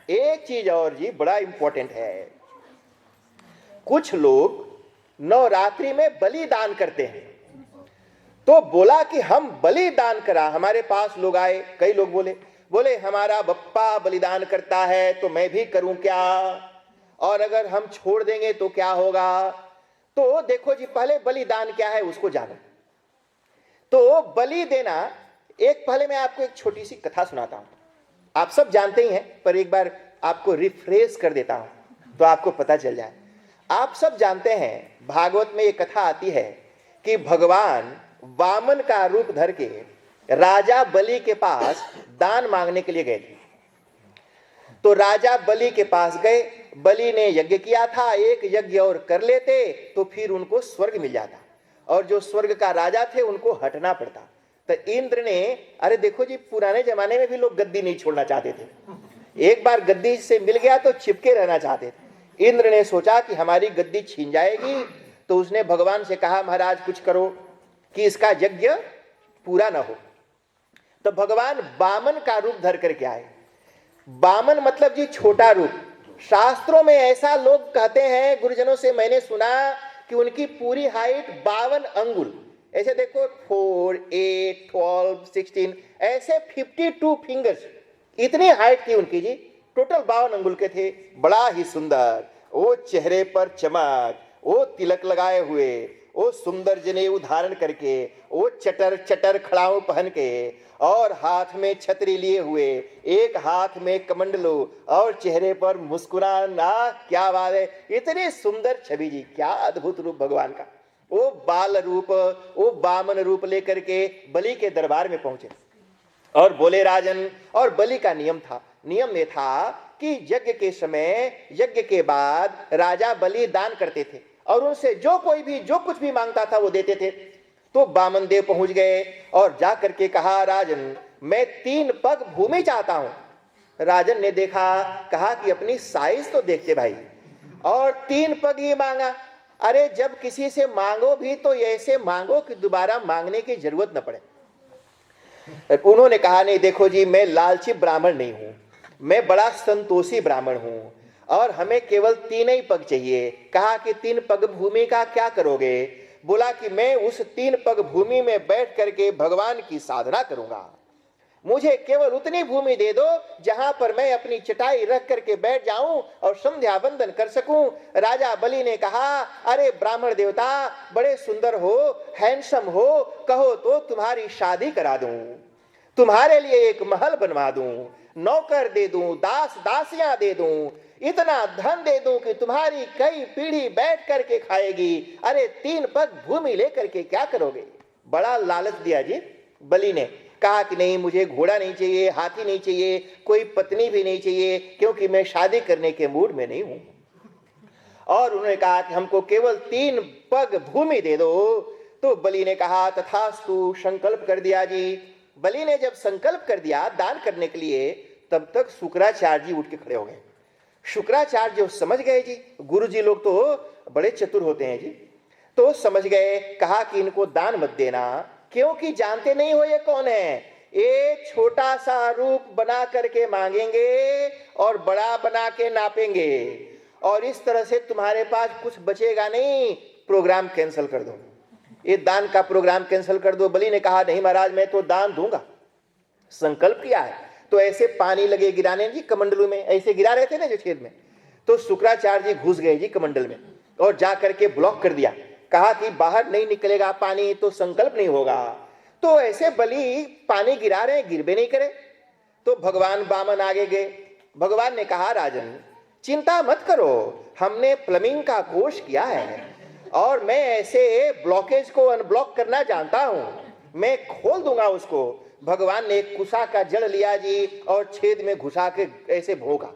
एक चीज और जी बड़ा इंपॉर्टेंट है, कुछ लोग नवरात्रि में बलिदान करते हैं। तो बोला कि हम बलिदान करा, हमारे पास लोग आए, कई लोग बोले बोले हमारा बप्पा बलिदान करता है तो मैं भी करूं क्या, और अगर हम छोड़ देंगे तो क्या होगा। तो देखो जी, पहले बलिदान क्या है उसको जानो। तो बलि देना, एक पहले मैं आपको एक छोटी सी कथा सुनाता हूं, आप सब जानते ही हैं पर एक बार आपको रिफ्रेश कर देता हूं तो आपको पता चल जाए। आप सब जानते हैं भागवत में एक कथा आती है कि भगवान वामन का रूप धर के राजा बलि के पास दान मांगने के लिए गए थे। तो राजा बलि के पास गए, बलि ने यज्ञ किया था, एक यज्ञ और कर लेते तो फिर उनको स्वर्ग मिल जाता, और जो स्वर्ग का राजा थे उनको हटना पड़ता। तो इंद्र ने, अरे देखो जी, पुराने जमाने में भी लोग गद्दी नहीं छोड़ना चाहते थे, एक बार गद्दी से मिल गया तो चिपके रहना चाहते थे। इंद्र ने सोचा कि हमारी गद्दी छीन जाएगी, तो उसने भगवान से कहा महाराज कुछ करो कि इसका यज्ञ पूरा ना हो। तो भगवान वामन का रूप धर करके आए। वामन मतलब जी छोटा रूप। शास्त्रों में ऐसा लोग कहते हैं, गुरुजनों से मैंने सुना कि उनकी पूरी हाइट 52 अंगुल, ऐसे देखो 4, 8, 12, 16, ऐसे 52 फिंगर्स, इतनी हाइट थी उनकी जी। टोटल 52 अंगुल के थे, बड़ा ही सुंदर। वो चेहरे पर चमक, वो तिलक लगाए हुए, वो सुंदर जनेऊ धारण करके, वो चटर चटर खड़ाऊ पहन के, और हाथ में छतरी लिए हुए, एक हाथ में कमंडलो, और चेहरे पर मुस्कुराना, क्या बात है, इतनी सुंदर छवि जी, क्या अद्भुत रूप भगवान का। वो बाल रूप, वो वामन रूप लेकर के बलि के दरबार में पहुंचे और बोले राजन, और बलि का नियम में था कि यज्ञ के समय, यज्ञ के बाद राजा बलि दान करते थे और उनसे जो कोई भी जो कुछ भी मांगता था वो देते थे। तो वामन देव पहुंच गए और जा करके कहा राजन मैं 3 पग भूमि चाहता हूं। राजन ने देखा, कहा कि अपनी साइज तो देखते भाई, और 3 पग ही मांगा। अरे जब किसी से मांगो भी तो ऐसे मांगो कि दोबारा मांगने की जरूरत न पड़े। उन्होंने कहा नहीं देखो जी, मैं लालची ब्राह्मण नहीं हूं, मैं बड़ा संतोषी ब्राह्मण हूं, और हमें केवल 3 ही पग चाहिए। कहा कि 3 पग भूमि का क्या करोगे। बोला कि मैं उस 3 पग भूमि में बैठ करके भगवान की साधना करूंगा, मुझे केवल उतनी भूमि दे दो जहां पर मैं अपनी चटाई रख करके बैठ जाऊं और संध्या वंदन कर सकूं। राजा बलि ने कहा अरे ब्राह्मण देवता बड़े सुंदर हो, हैंडसम हो, कहो तो तुम्हारी शादी करा दूं, तुम्हारे लिए एक महल बनवा दूं, नौकर दे दूं, दास दासियां दे दूं, इतना धन दे दूं कि तुम्हारी कई पीढ़ी बैठ करके खाएगी। अरे 3 पग भूमि लेकर के क्या करोगे। बड़ा लालच दिया जी बलि ने। कहा कि नहीं, मुझे घोड़ा नहीं चाहिए, हाथी नहीं चाहिए, कोई पत्नी भी नहीं चाहिए, क्योंकि मैं शादी करने के मूड में नहीं हूं। और उन्होंने कहा कि हमको केवल 3 पग भूमि दे दो। तो बलि ने कहा तथास्तु, संकल्प कर दिया जी। बलि ने जब संकल्प कर दिया दान करने के लिए, तब तक शुक्राचार्य जी उठ के खड़े हो गए। शुक्राचार्य जो समझ गए जी, गुरु जी लोग तो बड़े चतुर होते हैं जी, तो समझ गए। कहा कि इनको दान मत देना, क्योंकि जानते नहीं हो ये कौन है। ये छोटा सा रूप बना करके मांगेंगे और बड़ा बना के नापेंगे, और इस तरह से तुम्हारे पास कुछ बचेगा नहीं। प्रोग्राम कैंसिल कर दो, ये दान का प्रोग्राम कैंसिल कर दो। बलि ने कहा नहीं महाराज, मैं तो दान दूंगा, संकल्प किया है। तो ऐसे पानी लगे गिराने जी, कमंडलू में ऐसे गिरा रहे थे ना जो छेद में। तो शुक्राचार्य जी घुस गए जी कमंडल में और जा करके ब्लॉक कर दिया। कहा कि बाहर नहीं निकलेगा पानी तो संकल्प नहीं होगा। तो ऐसे बलि पानी गिरा रहे, गिरबे नहीं करे। तो भगवान वामन आगे गए। भगवान ने कहा राजन चिंता मत करो, हमने प्लमिंग का कोर्स किया है और मैं ऐसे ब्लॉकेज को अनब्लॉक करना जानता हूं, मैं खोल दूंगा उसको। भगवान ने एक कुशा का जड़ लिया जी और छेद में घुसा के ऐसे भोंका।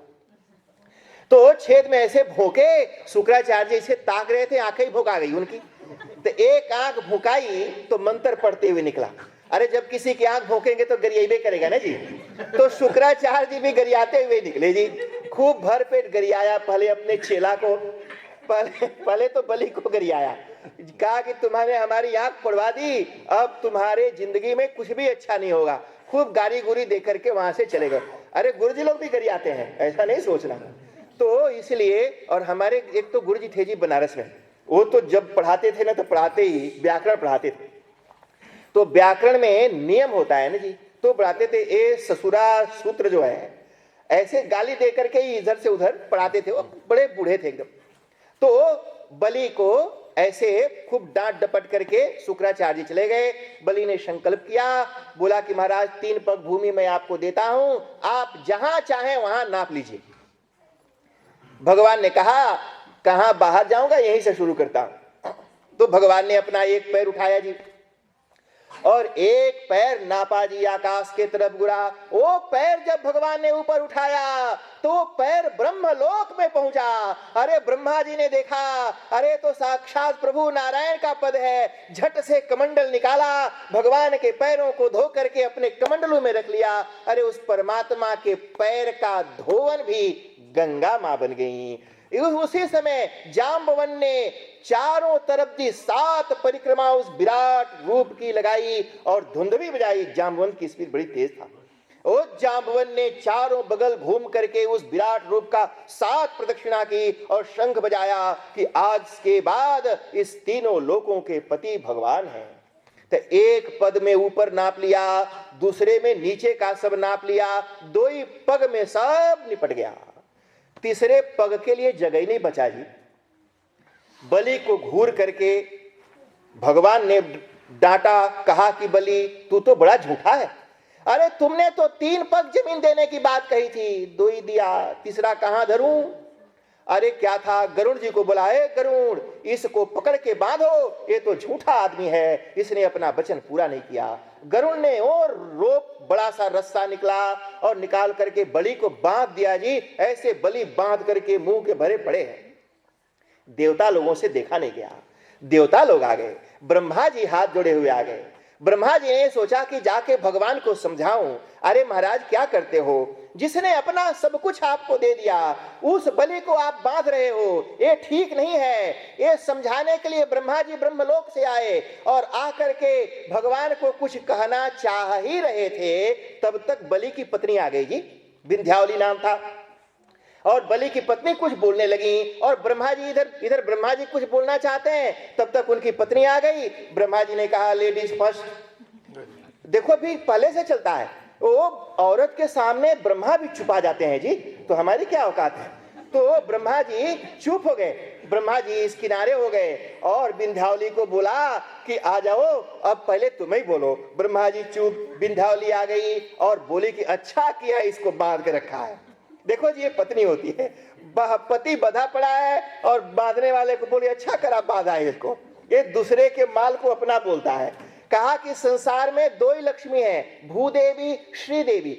तो छेद में ऐसे भोंके, शुक्राचार्य जी इसे ताक रहे थे, आंखें ही भोंका गई उनकी। तो एक आंख भोंकाई तो मंत्र पढ़ते हुए निकला। अरे जब किसी की आंख भोंकेंगे तो गरियाबे करेगा ना जी। तो शुक्राचार्य जी भी गरियाते हुए निकले जी। खूब भर पेट गरियाया पहले अपने चेला को, पहले तो बलि को गरियाया। कहा कि तुम्हारे हमारी आंख पड़वा दी, अब तुम्हारे जिंदगी में कुछ भी अच्छा नहीं होगा। खूब गाड़ी गुरी दे करके वहां से चले गए। अरे गुरुजी लोग भी करी आते हैं, ऐसा नहीं सोचना। तो इसलिए, और हमारे एक तो गुरुजी थे जी बनारस में, वो तो जब पढ़ाते थे ना तो पढ़ाते ही व्याकरण पढ़ाते थे। तो व्याकरण में नियम होता है ना जी, तो पढ़ाते थे ए ससुरा सूत्र जो है, ऐसे गाली दे करके ही इधर से उधर पढ़ाते थे। वो बड़े बूढ़े थे एकदम। तो बलि को ऐसे खूब डांट डपट करके शुक्राचार्य चले गए। बलि ने संकल्प किया, बोला कि महाराज 3 पग भूमि मैं आपको देता हूं, आप जहां चाहें वहां नाप लीजिए। भगवान ने कहा कहां बाहर जाऊंगा, यहीं से शुरू करता हूं। तो भगवान ने अपना एक पैर उठाया जी, और एक पैर नापा जी, आकाश के तरफ गिरा। वो पैर जब भगवान ने ऊपर उठाया तो पैर ब्रह्मलोक में पहुंचा। अरे ब्रह्मा जी ने देखा, अरे तो साक्षात प्रभु नारायण का पद है। झट से कमंडल निकाला, भगवान के पैरों को धो करके अपने कमंडलों में रख लिया। अरे उस परमात्मा के पैर का धोवन भी गंगा मां बन गई। उसी समय जाम्बवन ने चारों तरफ दी 7 परिक्रमा उस विराट रूप की लगाई और धुंध भी बजाई। जाम्बवन की स्पीड बड़ी तेज था। उस जाम्बवन ने चारों बगल घूम करके उस विराट रूप का 7 प्रदक्षिणा की और शंख बजाया कि आज के बाद इस तीनों लोकों के पति भगवान हैं। तो एक पद में ऊपर नाप लिया, दूसरे में नीचे का सब नाप लिया, 2 ही पग में सब निपट गया। तीसरे पग के लिए जगह ही नहीं बचा जी। बलि को घूर करके भगवान ने डांटा, कहा कि बलि तू तो बड़ा झूठा है। अरे तुमने तो 3 पग जमीन देने की बात कही थी, 2 ही दिया, तीसरा कहां धरूं? अरे क्या था, गरुड़ जी को बुलाए, गरुड़ इसको पकड़ के बांधो, ये तो झूठा आदमी है, इसने अपना वचन पूरा नहीं किया। गरुड़ ने और रोप बड़ा सा रस्सा निकला और निकाल करके बलि को बांध दिया जी। ऐसे बलि बांध करके मुंह के भरे पड़े हैं। देवता लोगों से देखा नहीं गया। देवता लोग आ गए, ब्रह्मा जी हाथ जोड़े हुए आ गए। ब्रह्मा जी ने सोचा कि जाके भगवान को समझाऊं। अरे महाराज क्या करते हो, जिसने अपना सब कुछ आपको दे दिया उस बलि को आप बांध रहे हो, ये ठीक नहीं है। ये समझाने के लिए ब्रह्मा जी ब्रह्मलोक से आए और आकर के भगवान को कुछ कहना चाह ही रहे थे, तब तक बलि की पत्नी आ गई जी, विंध्यावली नाम था। और बलि की पत्नी कुछ बोलने लगी और ब्रह्मा जी इधर ब्रह्मा जी कुछ बोलना चाहते हैं, तब तक उनकी पत्नी आ गई। ब्रह्मा जी ने कहा लेडीज फर्स्ट। देखो भी पहले से चलता है, वो औरत के सामने ब्रह्मा भी छुपा जाते हैं जी, तो हमारी क्या औकात है। तो ब्रह्मा जी चुप हो गए। ब्रह्मा जी इस किनारे हो गए और विंध्यावली को बोला कि आ जाओ, अब पहले तुम ही बोलो। ब्रह्मा जी चुप, विंध्यावली आ गई और बोली कि अच्छा किया इसको बांध के रखा है। देखो जी ये पत्नी होती है, पति बंधा पड़ा है और बांधने वाले को बोले अच्छा करा बांधा है इसको। ये दूसरे के माल को अपना बोलता है। कहा कि संसार में 2 ही लक्ष्मी है, भूदेवी श्रीदेवी,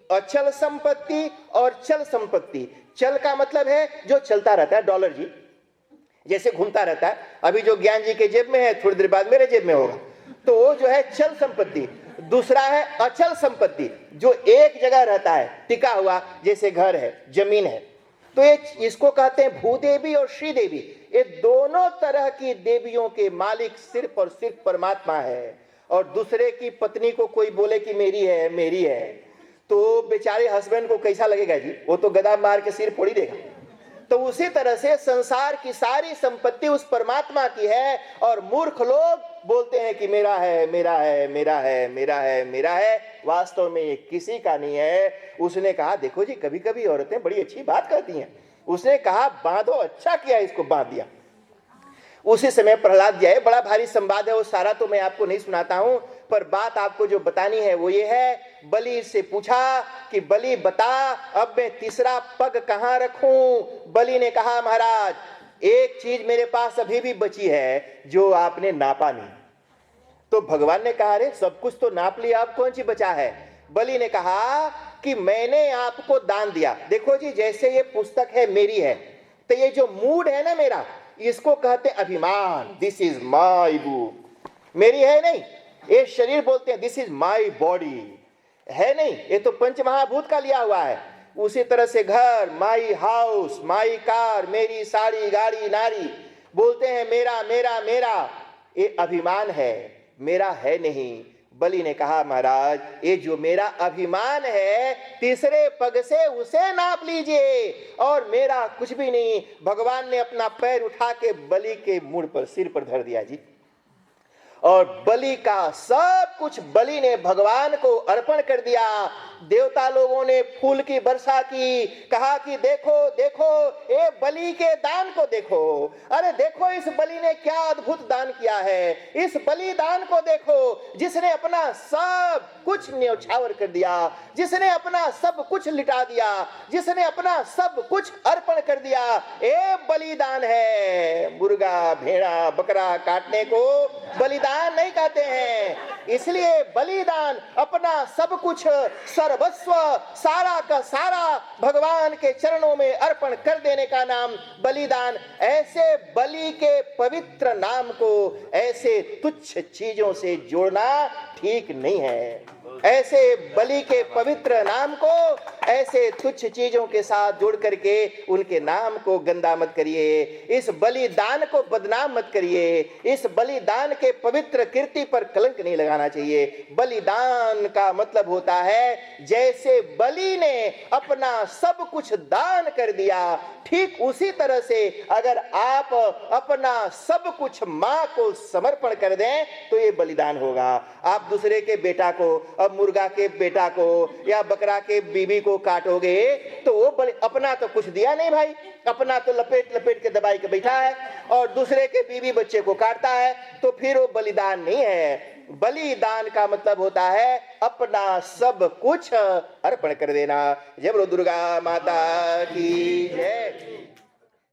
अचल संपत्ति और चल संपत्ति। चल का मतलब है जो चलता रहता है, डॉलर जी जैसे घूमता रहता है। अभी जो ज्ञान जी के जेब में है थोड़ी देर बाद मेरे जेब में होगा, तो वो जो है चल संपत्ति। दूसरा है अचल संपत्ति, जो एक जगह रहता है टिका हुआ, जैसे घर है, जमीन है। तो ये इसको कहते हैं भूदेवी और श्रीदेवी। ये दोनों तरह की देवियों के मालिक सिर्फ और सिर्फ परमात्मा है। और दूसरे की पत्नी को कोई बोले कि मेरी है मेरी है, तो बेचारे हस्बैंड को कैसा लगेगा जी, वो तो गदा मार के सिर फोड़ी देगा। तो उसी तरह से संसार की सारी संपत्ति उस परमात्मा की है और मूर्ख लोग बोलते हैं कि मेरा है मेरा है मेरा है मेरा है मेरा है, वास्तव में ये किसी का नहीं है। उसने कहा देखो जी कभी कभी औरतें बड़ी अच्छी बात कहती हैं। उसने कहा बांधो, अच्छा किया इसको बांध दिया। उसी समय प्रहलाद जी आए, बड़ा भारी संवाद है, वो सारा तो मैं आपको नहीं सुनाता हूं, पर बात आपको जो बतानी है वो ये है। बलि से पूछा कि बलि बता अब मैं तीसरा पग कहां रखूं। बलि ने कहा महाराज एक चीज मेरे पास अभी भी बची है जो आपने नापा नहीं। तो भगवान ने कहा अरे सब कुछ तो नाप लिया, अब कौन सी बचा है। बलि ने कहा कि मैंने आपको दान दिया। देखो जी जैसे ये पुस्तक है मेरी है, तो ये जो मूड है ना मेरा, इसको कहते अभिमान। दिस इज माई बुक, मेरी है नहीं। ये शरीर बोलते हैं दिस इज माई बॉडी, है नहीं, ये तो पंचमहाभूत का लिया हुआ है। उसी तरह से घर, माई हाउस, माई कार, मेरी साड़ी गाड़ी नारी, बोलते हैं मेरा मेरा मेरा। ये अभिमान है, मेरा है नहीं। बलि ने कहा, महाराज ये जो मेरा अभिमान है तीसरे पग से उसे नाप लीजिए, और मेरा कुछ भी नहीं। भगवान ने अपना पैर उठा के बलि के मुड़ पर, सिर पर धर दिया जी, और बलि का सब कुछ बलि ने भगवान को अर्पण कर दिया। देवता लोगों ने फूल की वर्षा की, कहा कि देखो देखो ये बलि के दान को देखो, अरे देखो इस बलि ने क्या अद्भुत दान किया है, इस बलिदान को देखो, जिसने अपना सब कुछ न्यौछावर कर दिया, जिसने अपना सब कुछ लिटा दिया, जिसने अपना सब कुछ अर्पण कर दिया, ये बलिदान है। मुर्गा भेड़ा बकरा काटने को बलिदान नहीं कहते हैं। इसलिए बलिदान अपना सब कुछ, सर्वस्व, सारा का सारा भगवान के चरणों में अर्पण कर देने का नाम बलिदान। ऐसे बलि के पवित्र नाम को ऐसे तुच्छ चीजों से जोड़ना ठीक नहीं है। ऐसे बलि के पवित्र नाम को ऐसे तुच्छ चीजों के साथ जोड़ करके उनके नाम को गंदा मत करिए, इस बलिदान को बदनाम मत करिए, इस बलिदान के पवित्र कीर्ति पर कलंक नहीं लगाना चाहिए। बलिदान का मतलब होता है जैसे बलि ने अपना सब कुछ दान कर दिया, ठीक उसी तरह से अगर आप अपना सब कुछ मां को समर्पण कर दें तो ये बलिदान होगा। आप दूसरे के बेटा को, अब मुर्गा के बेटा को या बकरा के बीबी को काटोगे तो वो अपना तो कुछ दिया नहीं भाई, अपना तो लपेट लपेट के दबाई के बैठा है, और दूसरे के बीबी बच्चे को काटता है, तो फिर वो बलिदान नहीं है। बलिदान का मतलब होता है अपना सब कुछ अर्पण कर देना। जय बोलो दुर्गा माता की जय।